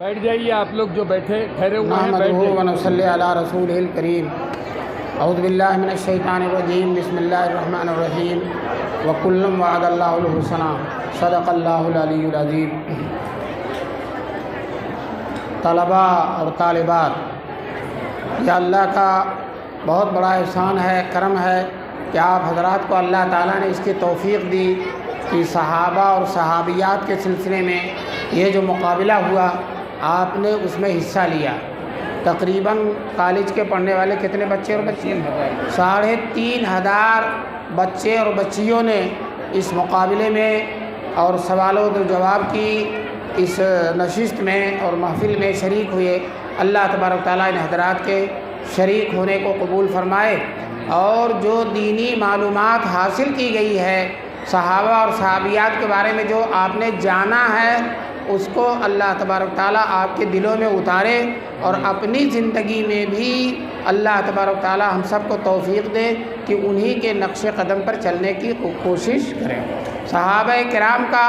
بیٹھ جائیے آپ لوگ جو بیٹھے ٹھہرے ہوئے ہیں بیٹھ نحمدہ جائیے. ونصلی علی رسولہ الکریم. اعوذ باللہ من الشیطان الرجیم. بسم اللہ الرحمن الرحیم. وکلا وعد اللہ الحسنی. صدق اللہ العلی العظیم. طلباء اور طالبات، یہ اللہ کا بہت بڑا احسان ہے، کرم ہے کہ آپ حضرات کو اللہ تعالیٰ نے اس کی توفیق دی کہ صحابہ اور صحابیات کے سلسلے میں یہ جو مقابلہ ہوا آپ نے اس میں حصہ لیا. تقریباً کالج کے پڑھنے والے کتنے بچے اور بچیاں؟ 3,500 بچے اور بچیوں نے اس مقابلے میں اور سوال و جواب کی اس نشست میں اور محفل میں شریک ہوئے. اللہ تبارک تعالیٰ ان حضرات کے شریک ہونے کو قبول فرمائے، اور جو دینی معلومات حاصل کی گئی ہے صحابہ اور صحابیات کے بارے میں جو آپ نے جانا ہے اس کو اللہ تبارک تعالیٰ آپ کے دلوں میں اتارے، اور اپنی زندگی میں بھی اللہ تبارک تعالیٰ ہم سب کو توفیق دے کہ انہی کے نقش قدم پر چلنے کی کوشش کریں. صحابہ کرام کا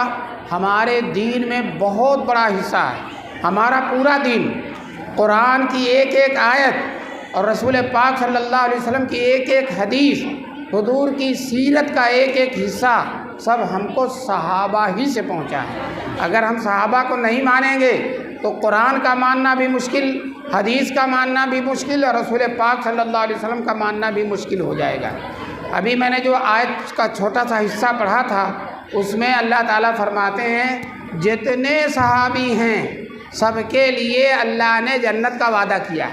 ہمارے دین میں بہت بڑا حصہ ہے. ہمارا پورا دین، قرآن کی ایک ایک آیت اور رسول پاک صلی اللہ علیہ وسلم کی ایک ایک حدیث، حضور کی سیرت کا ایک ایک حصہ سب ہم کو صحابہ ہی سے پہنچا ہے. اگر ہم صحابہ کو نہیں مانیں گے تو قرآن کا ماننا بھی مشکل، حدیث کا ماننا بھی مشکل، اور رسول پاک صلی اللہ علیہ وسلم کا ماننا بھی مشکل ہو جائے گا. ابھی میں نے جو آیت کا چھوٹا سا حصہ پڑھا تھا اس میں اللہ تعالیٰ فرماتے ہیں جتنے صحابی ہیں سب کے لیے اللہ نے جنت کا وعدہ کیا.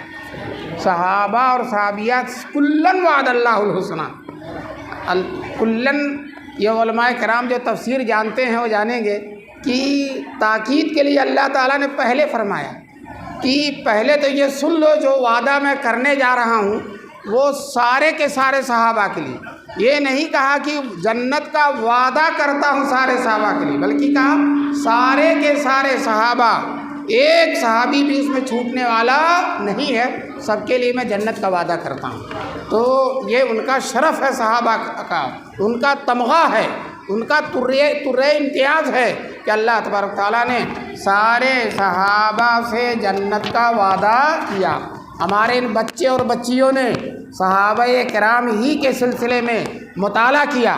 صحابہ اور صحابیات کلن وعد اللہ الحسنی. کلن یہ علماء کرام جو تفسیر جانتے ہیں وہ جانیں گے کہ تاکید کے لیے اللہ تعالیٰ نے پہلے فرمایا کہ پہلے تو یہ سن لو جو وعدہ میں کرنے جا رہا ہوں وہ سارے کے سارے صحابہ کے لیے. یہ نہیں کہا کہ جنت کا وعدہ کرتا ہوں سارے صحابہ کے لیے، بلکہ کہا سارے کے سارے صحابہ، ایک صحابی بھی اس میں چھوٹنے والا نہیں ہے، سب کے لیے میں جنت کا وعدہ کرتا ہوں. تو یہ ان کا شرف ہے صحابہ کا، ان کا تمغہ ہے، ان کا ترے امتیاز ہے کہ اللہ تبارک تعالیٰ نے سارے صحابہ سے جنت کا وعدہ کیا. ہمارے ان بچے اور بچیوں نے صحابہ کرام ہی کے سلسلے میں مطالعہ کیا،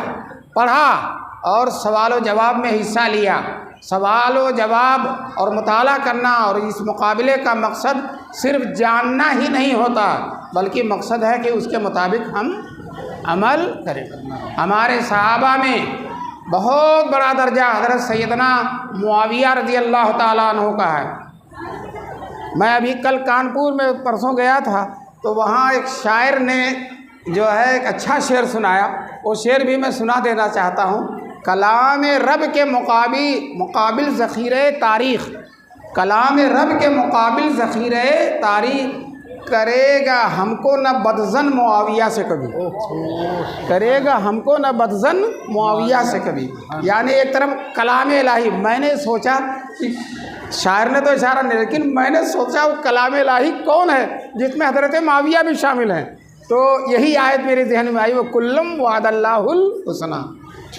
پڑھا اور سوال و جواب میں حصہ لیا. سوال و جواب اور مطالعہ کرنا اور اس مقابلے کا مقصد صرف جاننا ہی نہیں ہوتا، بلکہ مقصد ہے کہ اس کے مطابق ہم عمل کریں. ہمارے صحابہ میں بہت بڑا درجہ حضرت سیدنا معاویہ رضی اللہ تعالیٰ عنہ کا ہے. میں ابھی کل کانپور میں پرسوں گیا تھا تو وہاں ایک شاعر نے جو ہے ایک اچھا شعر سنایا، وہ شعر بھی میں سنا دینا چاہتا ہوں. کلام رب کے مقابل ذخیرہ تاریخ، کلام رب کے مقابل ذخیرہ تاریخ کرے گا ہم کو نہ بدظن معاویہ سے کبھی، کرے گا ہم کو نہ بدظن معاویہ سے کبھی. یعنی ایک طرف کلام الہی، میں نے سوچا کہ شاعر نے تو اشارہ نہیں، لیکن میں نے سوچا وہ کلام الہی کون ہے جس میں حضرت معاویہ بھی شامل ہیں. تو یہی آیت میرے ذہن میں آئی، وہ کلم وعد اللہ الحسنی.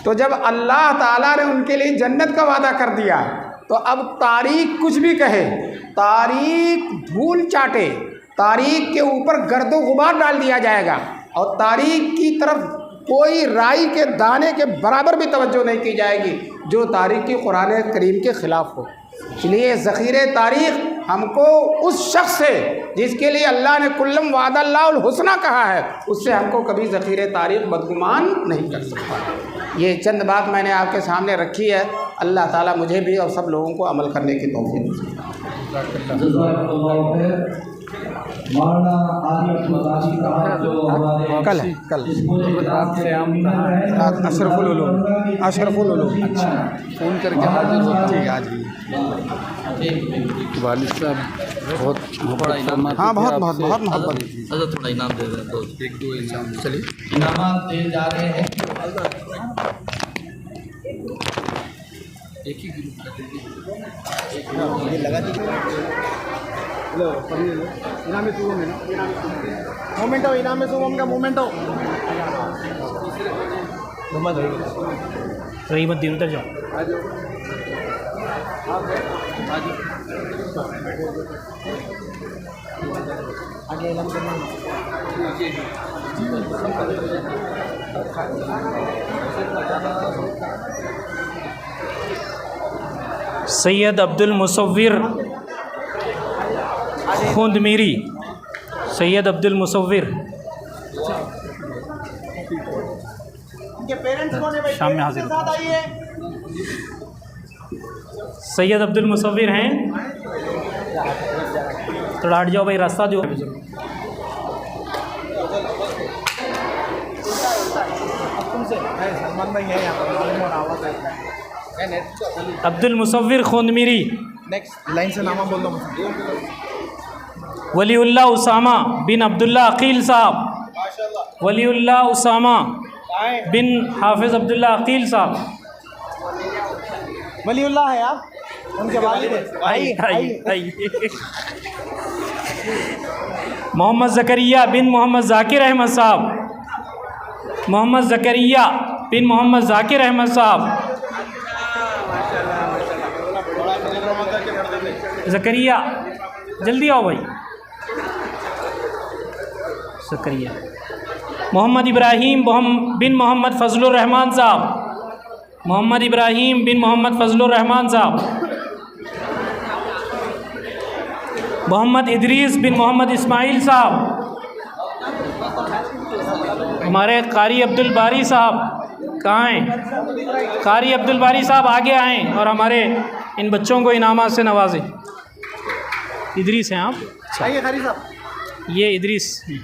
تو جب اللہ تعالیٰ نے ان کے لیے جنت کا وعدہ کر دیا تو اب تاریخ کچھ بھی کہے، تاریخ دھول چاٹے، تاریخ کے اوپر گرد و غبار ڈال دیا جائے گا، اور تاریخ کی طرف کوئی رائی کے دانے کے برابر بھی توجہ نہیں کی جائے گی جو تاریخ کی قرآن کریم کے خلاف ہو. اس لیے ذخیرہ تاریخ ہم کو اس شخص سے جس کے لیے اللہ نے کلم وعد اللہ الحسنی کہا ہے، اس سے ہم کو کبھی ذخیرہ تاریخ بدگمان نہیں کر سکتا. یہ چند بات میں نے آپ کے سامنے رکھی ہے. اللہ تعالیٰ مجھے بھی اور سب لوگوں کو عمل کرنے کی توفیق دے. کل اشرف العلوم اچھا فون کر کے حاضر ہو. ٹھیک ہے آج بھی والد صاحب بہت محبت، ہاں بہت بہت بہت محبت. تھوڑا انعام دے رہے ہیں، ایک دو انعام چلیے انعامات دیے جا رہے ہیں. ایک ہی گروپ لگا دیجیے. مومنٹو انعام میں سو کا مومنٹو محمد رحیم الدین ادھر جاؤ. سید عبد المصور خوند میری، سید عبد المصور شام میں حاضر ہو. سید عبد المصور ہیں، تھوڑا ہٹ جاؤ بھائی، راستہ جو عبد المصور خوند میری. لائن سے نامہ بول دو. ولی اللہ اسامہ بن عبداللہ عقیل صاحب، ولی اللہ اسامہ بن حافظ عبداللہ عقیل صاحب. ولی اللہ ہے آپ ان کے والد ہیں. محمد زکریا بن محمد ذاکر احمد صاحب، محمد زکریا بن محمد ذاکر احمد صاحب. زکریا جلدی آؤ بھائی. زکریا. محمد ابراہیم بن محمد فضل الرحمان صاحب، محمد ابراہیم بن محمد فضل الرحمان صاحب. محمد ادریس بن محمد اسماعیل صاحب. ہمارے قاری عبد الباری صاحب کہاں ہیں؟ قاری عبد الباری صاحب آگے آئیں اور ہمارے ان بچوں کو انعامات سے نوازیں. ادریس ہیں آپ؟ آئیے قاری صاحب، یہ ادریس ہیں.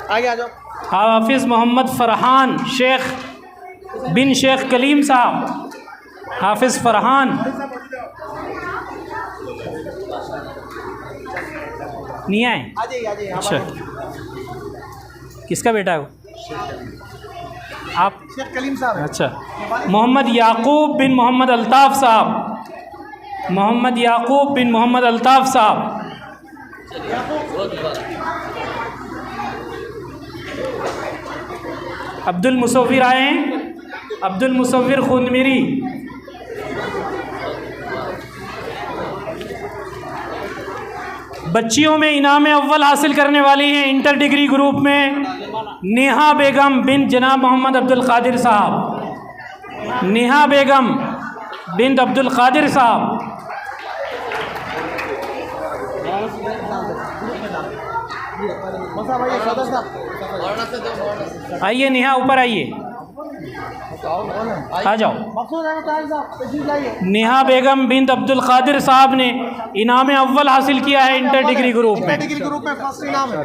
آگے آ جاؤ. حافظ محمد فرحان شیخ بن شیخ کلیم صاحب، حافظ فرحان. نہیں آئے؟ آ جائیے. اچھا، کس کا بیٹا ہے وہ؟ آپ؟ شیخ کلیم صاحب. اچھا. محمد یعقوب بن محمد الطاف صاحب، محمد یعقوب بن محمد الطاف صاحب. عبد المصور آئے ہیں، عبد المصور خوند میری. بچیوں میں انعام اول حاصل کرنے والی ہیں انٹر ڈگری گروپ میں نیہا بیگم بن جناب محمد عبد القادر صاحب، نیہا بیگم بن عبد القادر صاحب. آئیے نیہا، اوپر آئیے، آ جاؤ. نیہا بیگم بن عبد القادر صاحب نے انعام اول حاصل کیا ہے انٹر ڈگری گروپ میں. فرسٹ انعام ہے.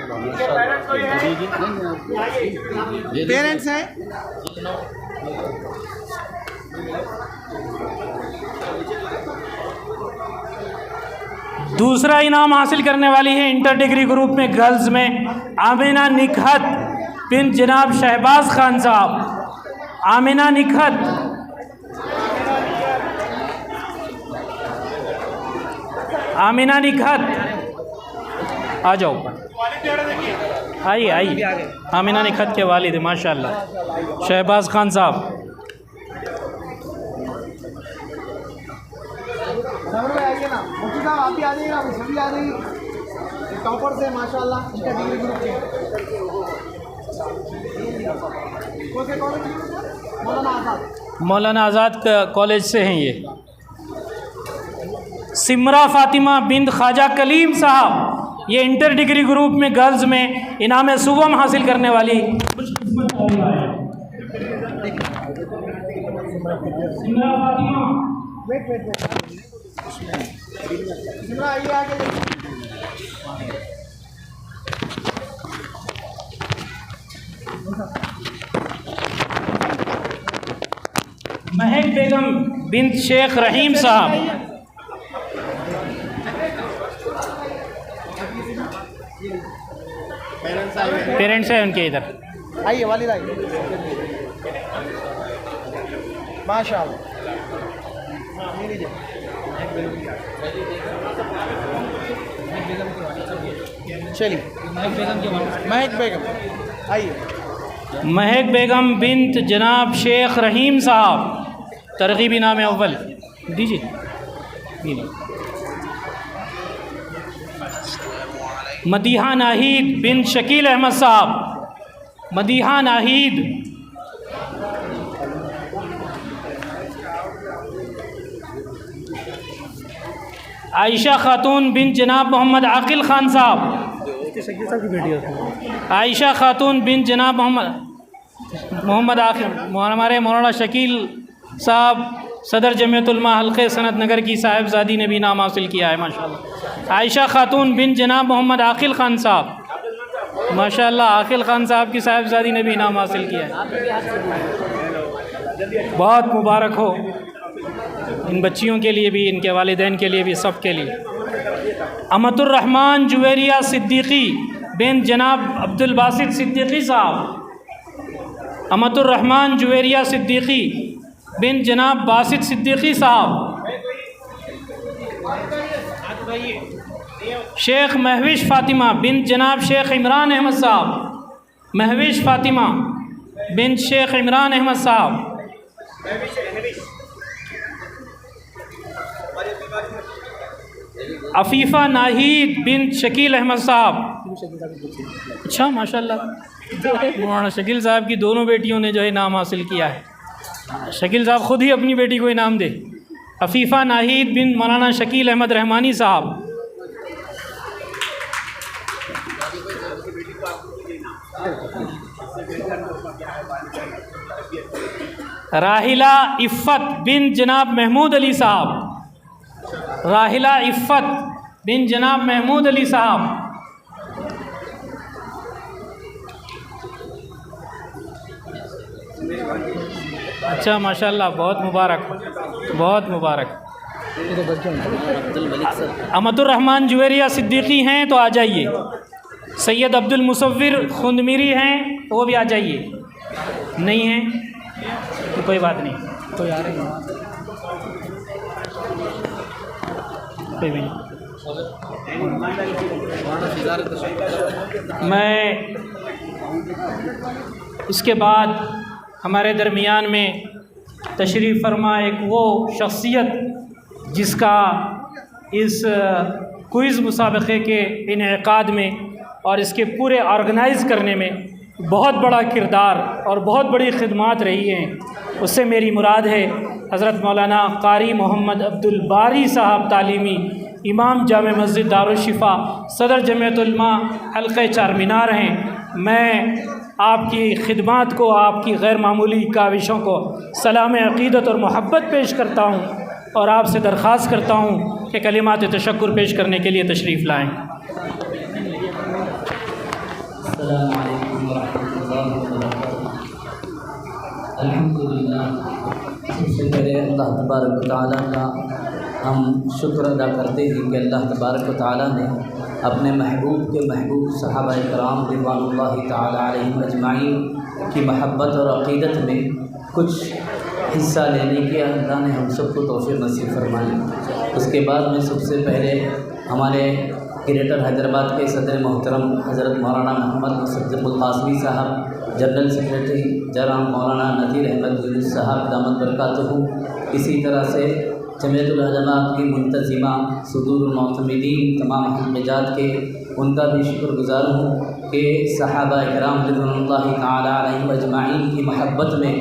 پیرنٹس ہیں. دوسرا انعام حاصل کرنے والی ہے انٹر ڈگری گروپ میں گرلز میں آمینہ نکہت بن جناب شہباز خان صاحب. آمینہ نکہت، آمینہ نکہت آ جاؤ. آئیے آئیے. آمینہ نکہت کے والد ہیں ماشاء اللہ، شہباز خان صاحب. آپ بھی آ جائیے گا، سبھی آ جائیے. ٹاپر سے ماشاء اللہ ان کا ڈگری گروپ کے. مولانا آزاد کالج سے ہیں یہ. سمرا فاطمہ بنت خواجہ کلیم صاحب، یہ انٹر ڈگری گروپ میں گرلز میں انعام صوبم حاصل کرنے والی. مہک بیگم بنت شیخ رحیم صاحب، پیرنٹس ہیں ان کے ادھر. آئیے والد آئیے. ماشاء اللہ. چلیے مہک بیگم آئیے. مہک بیگم بنت جناب شیخ رحیم صاحب، ترغیب انعام اول دیجیے. مدیحہ ناہید بن شکیل احمد صاحب، مدیحہ ناہید۔ عائشہ خاتون بن جناب محمد عاقل خان صاحب، عائشہ خاتون بن جناب محمد عاقل، ہمارے مولانا شکیل صاحب صدر جمعیت علماء حلقے سنت نگر کی صاحبزادی نے بھی نام حاصل کیا ہے ماشاءاللہ۔ عائشہ خاتون بن جناب محمد عاقل خان صاحب، ماشاءاللہ عاقل خان صاحب کی صاحبزادی نے بھی نام حاصل کیا ہے، بہت مبارک ہو ان بچیوں کے لیے بھی، ان کے والدین کے لیے بھی، سب کے لیے۔ امت الرحمن جویریہ صدیقی بن جناب عبد الباسط صدیقی صاحب، امت الرحمن جویریہ صدیقی بن جناب باسط صدیقی صاحب۔ شیخ مہوش فاطمہ بن جناب شیخ عمران احمد صاحب، مہوش فاطمہ بن شیخ عمران احمد صاحب۔ عفیفہ ناہید بن شکیل احمد صاحب، اچھا ماشاءاللہ مولانا شکیل صاحب کی دونوں بیٹیوں نے جو ہے نام حاصل کیا ہے، شکیل صاحب خود ہی اپنی بیٹی کو انعام دے۔ عفیفہ ناہید بن مولانا شکیل احمد رحمانی صاحب۔ راحلہ عفت بن جناب محمود علی صاحب، راحلہ عفت بن جناب محمود علی صاحب۔ اچھا ماشاءاللہ، بہت مبارک، بہت مبارک۔ امت الرحمن جویریہ صدیقی ہیں تو آ جائیے، سید عبد المصور خندمیری ہیں تو وہ بھی آ جائیے، نہیں ہیں تو کوئی بات نہیں، کوئی آ رہے ہیں، کوئی بھی نہیں۔ میں اس کے بعد ہمارے درمیان میں تشریف فرما ایک وہ شخصیت جس کا اس کوئز مسابقے کے انعقاد میں اور اس کے پورے آرگنائز کرنے میں بہت بڑا کردار اور بہت بڑی خدمات رہی ہیں، اس سے میری مراد ہے حضرت مولانا قاری محمد عبد الباری صاحب تعلیمی، امام جامع مسجد دارالشفا، صدر جمعیت علماء حلقہ چار مینار ہیں۔ میں آپ کی خدمات کو، آپ کی غیر معمولی کاوشوں کو سلام عقیدت اور محبت پیش کرتا ہوں اور آپ سے درخواست کرتا ہوں کہ کلمات تشکر پیش کرنے کے لیے تشریف لائیں۔ السلام علیکم ورحمۃ اللہ وبرکاتہ۔ الحمدللہ، سب سے پہلے اللہ تبارک و تعالیٰ کا ہم شکر ادا کرتے ہیں کہ اللہ تبارک و تعالیٰ نے اپنے محبوب کے محبوب صحابہ کرام رضوان اللہ تعالیٰ علیہم اجمعین کی محبت اور عقیدت میں کچھ حصہ لینے کی اللہ نے ہم سب کو توفیق نصیب فرمائی۔ اس کے بعد میں سب سے پہلے ہمارے گریٹر حیدرآباد کے صدر محترم حضرت مولانا محمد مصدق القاسمی صاحب، جنرل سیکریٹری جناب مولانا نذیر احمد یونس صاحب دامت برکاتہ، اسی طرح سے جمعیت العلماء کی منتظمہ صدور المعتمدین تمام حلقات کے، ان کا بھی شکر گزار ہوں کہ صحابہ کرام رضوان اللہ تعالیٰ علیہم اجمعین کی محبت میں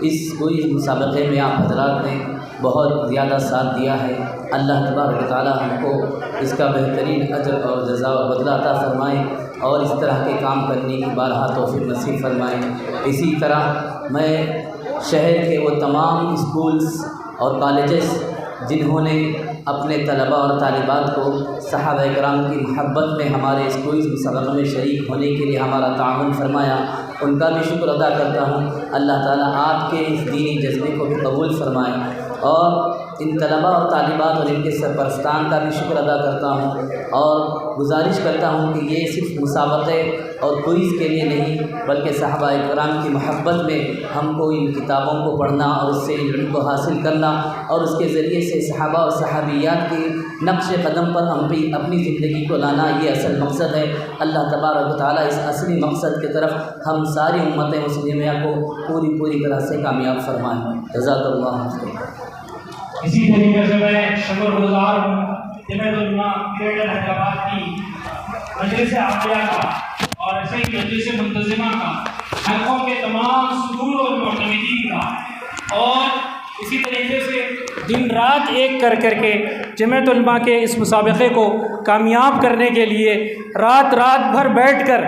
اس کوئی مسابقے میں آپ حضرات نے بہت زیادہ ساتھ دیا ہے۔ اللہ تبارک و تعالیٰ ہم کو اس کا بہترین اجر اور جزا و بدلہ عطا فرمائے اور اس طرح کے کام کرنے کی بارہا توفیق نصیب فرمائے۔ اسی طرح میں شہر کے وہ تمام اسکولز اور کالجز جنہوں نے اپنے طلباء اور طالبات کو صحابہ کرام کی محبت میں ہمارے اس کوئز مسابقہ میں شریک ہونے کے لیے ہمارا تعاون فرمایا، ان کا بھی شکر ادا کرتا ہوں۔ اللہ تعالیٰ آپ کے اس دینی جذبے کو بھی قبول فرمائے اور ان طلباء اور طالبات اور ان کے سرپرستان کا بھی شکر ادا کرتا ہوں اور گزارش کرتا ہوں کہ یہ صرف مسابقے اور کوئز کے لیے نہیں بلکہ صحابہ کرام کی محبت میں ہم کو ان کتابوں کو پڑھنا اور اس سے علم کو حاصل کرنا اور اس کے ذریعے سے صحابہ اور صحابیات کی نقش قدم پر ہم بھی اپنی زندگی کو لانا، یہ اصل مقصد ہے۔ اللہ تبارک و تعالیٰ اس اصلی مقصد کی طرف ہم ساری امت مسلمہ کو پوری طرح سے کامیاب فرمائیں۔ جزاک اللہ خیر۔ اسی طریقے سے میں شکر گزار ہوں جمعیت علماء گریٹر حیدرآباد کی مجلس عالیہ کا اور ایسے ہی مجلس منتظمہ کا، حلقوں کے تمام صدور اور معتمدین کا، اور اسی طریقے سے دن رات ایک کر کے جمعیت علماء کے اس مسابقے کو کامیاب کرنے کے لیے رات بھر بیٹھ کر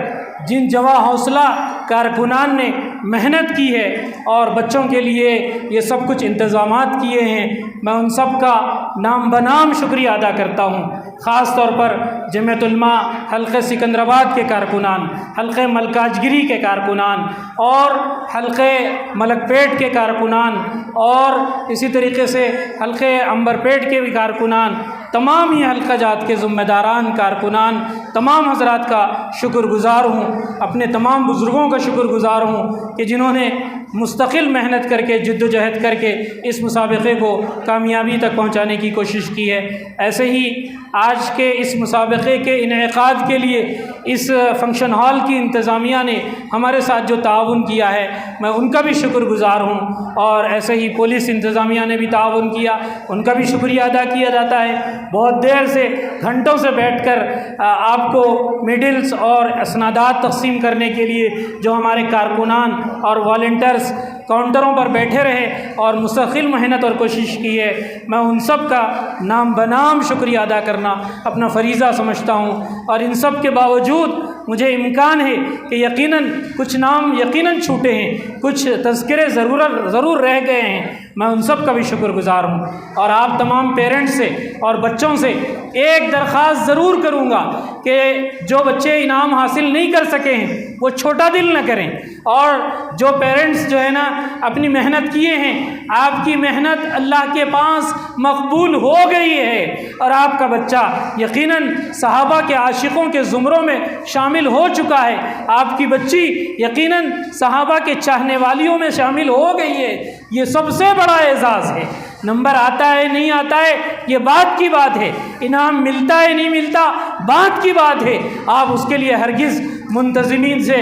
جن جواں حوصلہ کارکنان نے محنت کی ہے اور بچوں کے لیے یہ سب کچھ انتظامات کیے ہیں، میں ان سب کا نام بنام شکریہ ادا کرتا ہوں۔ خاص طور پر جمعیت علماء حلقہ سکندرآباد کے کارکنان، حلقہ ملکاجگیری کے کارکنان اور حلقہ ملک پیٹ کے کارکنان اور اسی طریقے سے حلقہ عنبرپیٹ کے بھی کارکنان، تمام ہی حلقہ جات کے ذمہ داران کارکنان، تمام حضرات کا شکر گزار ہوں، اپنے تمام بزرگوں کا شکر گزار ہوں کہ جنہوں نے مستقل محنت کر کے جد و جہد کر کے اس مسابقے کو کامیابی تک پہنچانے کی کوشش کی ہے۔ ایسے ہی آج کے اس مسابقے کے انعقاد کے لیے اس فنکشن ہال کی انتظامیہ نے ہمارے ساتھ جو تعاون کیا ہے میں ان کا بھی شکر گزار ہوں، اور ایسے ہی پولیس انتظامیہ نے بھی تعاون کیا، ان کا بھی شکریہ ادا کیا جاتا ہے۔ بہت دیر سے گھنٹوں سے بیٹھ کر آپ کو میڈلز اور اسنادات تقسیم کرنے کے لیے جو ہمارے کارکنان اور والنٹرز کاؤنٹروں پر بیٹھے رہے اور مستقل محنت اور کوشش کی ہے، میں ان سب کا نام بنام شکریہ ادا کرنا اپنا فریضہ سمجھتا ہوں۔ اور ان سب کے باوجود مجھے امکان ہے کہ یقیناً کچھ نام یقیناً چھوٹے ہیں، کچھ تذکرے ضرور رہ گئے ہیں، میں ان سب کا بھی شکر گزار ہوں۔ اور آپ تمام پیرنٹس سے اور بچوں سے ایک درخواست ضرور کروں گا کہ جو بچے انعام حاصل نہیں کر سکے ہیں وہ چھوٹا دل نہ کریں، اور جو پیرنٹس جو ہے نا اپنی محنت کیے ہیں، آپ کی محنت اللہ کے پاس مقبول ہو گئی ہے، اور آپ کا بچہ یقیناً صحابہ کے عاشقوں کے زمروں میں شامل ہو چکا ہے، آپ کی بچی یقیناً صحابہ کے چاہنے والیوں میں شامل ہو گئی ہے۔ یہ سب سے بڑا اعزاز ہے۔ نمبر آتا ہے نہیں آتا ہے یہ بات کی بات ہے، انعام ملتا ہے نہیں ملتا بات کی بات ہے۔ آپ اس کے لیے ہرگز منتظمین سے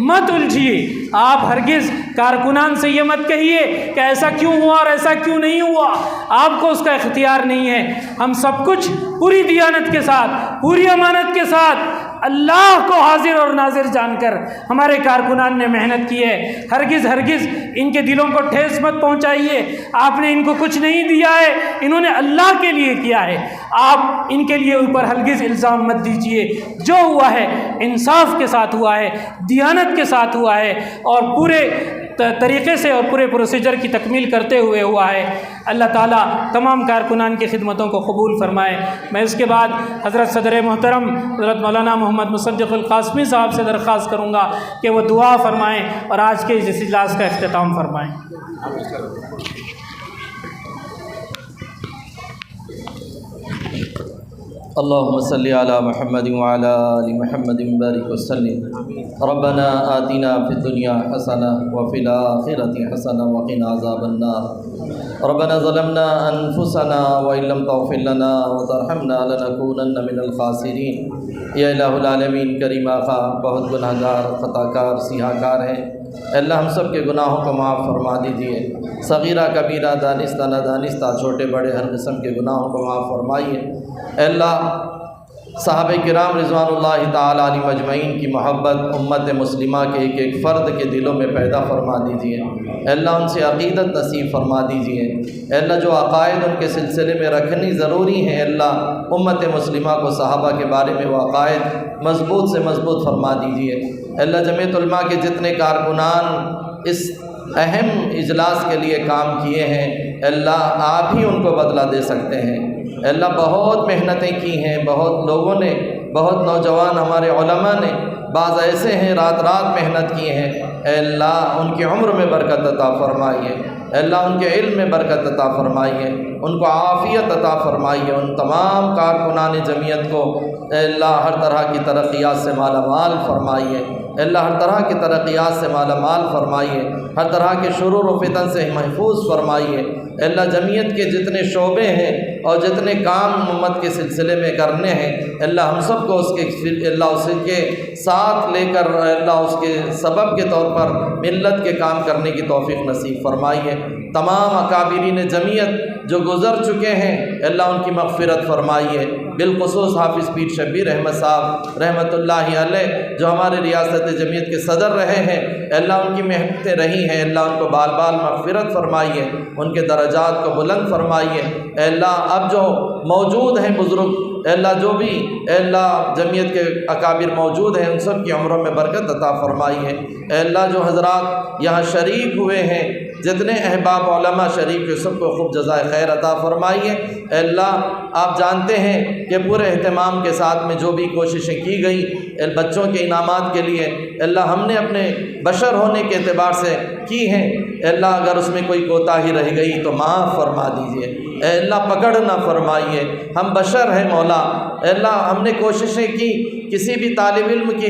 مت الجھیے، آپ ہرگز کارکنان سے یہ مت کہیے کہ ایسا کیوں ہوا اور ایسا کیوں نہیں ہوا، آپ کو اس کا اختیار نہیں ہے۔ ہم سب کچھ پوری دیانت کے ساتھ، پوری امانت کے ساتھ، اللہ کو حاضر اور ناظر جان کر ہمارے کارکنان نے محنت کی ہے۔ ہرگز ان کے دلوں کو ٹھیس مت پہنچائیے، آپ نے ان کو کچھ نہیں دیا ہے، انہوں نے اللہ کے لیے کیا ہے، آپ ان کے لیے اوپر ہرگز الزام مت دیجیے۔ جو ہوا ہے انصاف کے ساتھ ہوا ہے، دیانت کے ساتھ ہوا ہے، اور پورے طریقے سے اور پورے پروسیجر کی تکمیل کرتے ہوئے ہوا ہے۔ اللہ تعالیٰ تمام کارکنان کی خدمتوں کو قبول فرمائے۔ میں اس کے بعد حضرت صدر محترم حضرت مولانا محمد مصدق القاسمی صاحب سے درخواست کروں گا کہ وہ دعا فرمائیں اور آج کے اس اجلاس کا اختتام فرمائیں۔ اللهم صل على محمد وعلى آل محمد وبارك وسلم۔ ربنا آتنا في الدنيا حسنة وفي الآخرة حسنة وقنا عذاب النار۔ ربنا ظلمنا أنفسنا وإن لم تغفر لنا وترحمنا لنكونن من الخاسرين۔ یا الہ العالمین کریم آقا، بہت گناہ گار، خطا کار، سیاہ کار ہیں، اللہ ہم سب کے گناہوں کو معاف فرما دیجیے، صغیرہ کبیرہ، دانستہ نادانستہ، چھوٹے بڑے ہر قسم کے گناہوں کو معاف فرمائیے۔ اے اللہ، صحابہ کرام رضوان اللہ تعالی علیہم اجمعین کی محبت امت مسلمہ کے ایک ایک فرد کے دلوں میں پیدا فرما دیجیے۔ اے اللہ ان سے عقیدت نصیب فرما دیجیے۔ اے اللہ جو عقائد ان کے سلسلے میں رکھنی ضروری ہیں، اللہ امت مسلمہ کو صحابہ کے بارے میں وہ عقائد مضبوط سے مضبوط فرما دیجیے۔ اے اللہ جمعیت علماء کے جتنے کارکنان اس اہم اجلاس کے لیے کام کیے ہیں، اے اللہ آپ ہی ان کو بدلہ دے سکتے ہیں۔ اے اللہ بہت محنتیں کی ہیں، بہت لوگوں نے، بہت نوجوان ہمارے علماء نے، بعض ایسے ہیں رات محنت کی ہیں۔ اے اللہ ان کی عمر میں برکت عطا فرمائیے، اے اللہ ان کے علم میں برکت عطا فرمائیے، ان کو عافیت عطا فرمائیے، ان تمام کارکنان جمعیت کو اے اللہ ہر طرح کی ترقیات سے مالا مال فرمائیے، اے اللہ ہر طرح کی ترقیات سے مالا مال فرمائیے، ہر طرح کے شرور و فتن سے محفوظ فرمائیے۔ اے اللہ جمعیت کے جتنے شعبے ہیں اور جتنے کام امت کے سلسلے میں کرنے ہیں، اے اللہ ہم سب کو اس کے ساتھ لے کر اے اللہ اس کے سبب کے طور پر ملت کے کام کرنے کی توفیق نصیب فرمائیے۔ تمام اکابرین جمعیت جو گزر چکے ہیں اللہ ان کی مغفرت فرمائیے، بالخصوص حافظ پیر شبیر احمد صاحب رحمۃ اللہ علیہ جو ہمارے ریاست جمعیت کے صدر رہے ہیں، اللہ ان کی محنتیں رہی ہیں، اللہ ان کو بال بال مغفرت فرمائیے، ان کے درجات کو بلند فرمائیے۔ اے اللہ اب جو موجود ہیں بزرگ، اے اللہ جو بھی اے اللہ جمعیت کے اکابر موجود ہیں ان سب کی عمروں میں برکت عطا فرمائیے۔ اے اللہ جو حضرات یہاں شریک ہوئے ہیں، جتنے احباب علماء شریک ہیں سب کو خوب جزائے خیر عطا فرمائیے۔ اے اللہ آپ جانتے ہیں کہ پورے اہتمام کے ساتھ میں جو بھی کوششیں کی گئی بچوں کے انعامات کے لیے، اے اللہ ہم نے اپنے بشر ہونے کے اعتبار سے کی ہیں، اے اللہ اگر اس میں کوئی کوتاہی رہ گئی تو معاف فرما دیجیے، اے اللہ پکڑ نہ فرمائیے، ہم بشر ہیں مولا۔ اے اللہ ہم نے کوششیں کی، کسی بھی طالب علم کی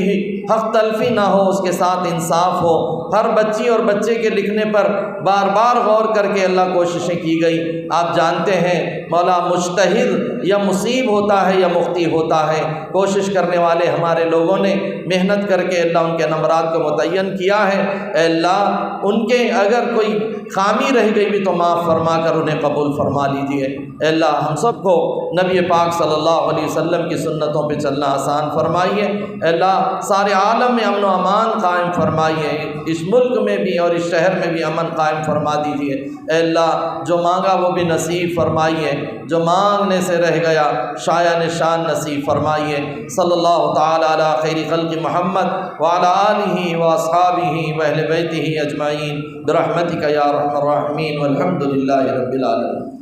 حق تلفی نہ ہو، اس کے ساتھ انصاف ہو، ہر بچی اور بچے کے لکھنے پر بار بار غور کر کے اللہ کوششیں کی گئی۔ آپ جانتے ہیں مولا مجتہد یا مصیب ہوتا ہے یا مخطی ہوتا ہے، کوشش کرنے والے ہمارے لوگوں نے محنت کر کے اللہ ان کے نمرات کو متعین کیا ہے۔ اے اللہ ان کے اگر کوئی خامی رہ گئی بھی تو معاف فرما کر انہیں قبول فرما لیجیے۔ اے اللہ ہم سب کو نبی پاک صلی اللہ علیہ وسلم کی سنتوں پہ چلنا آسان فرمائیے۔ اے اللہ سارے عالم میں امن و امان قائم فرمائیے، اس ملک میں بھی اور اس شہر میں بھی امن قائم فرما دیجیے۔ اے اللہ جو مانگا وہ بھی نصیب فرمائیے، جو مانگنے سے رہ گیا شایع نشان نصیب فرمائیے۔ صلی اللہ تعالی علی خیر خلق محمد وعلی آلہ واصحابہ واہل بیتہ اجمعین برحمتک یا ارحم الراحمین والحمد للہ رب العالمین۔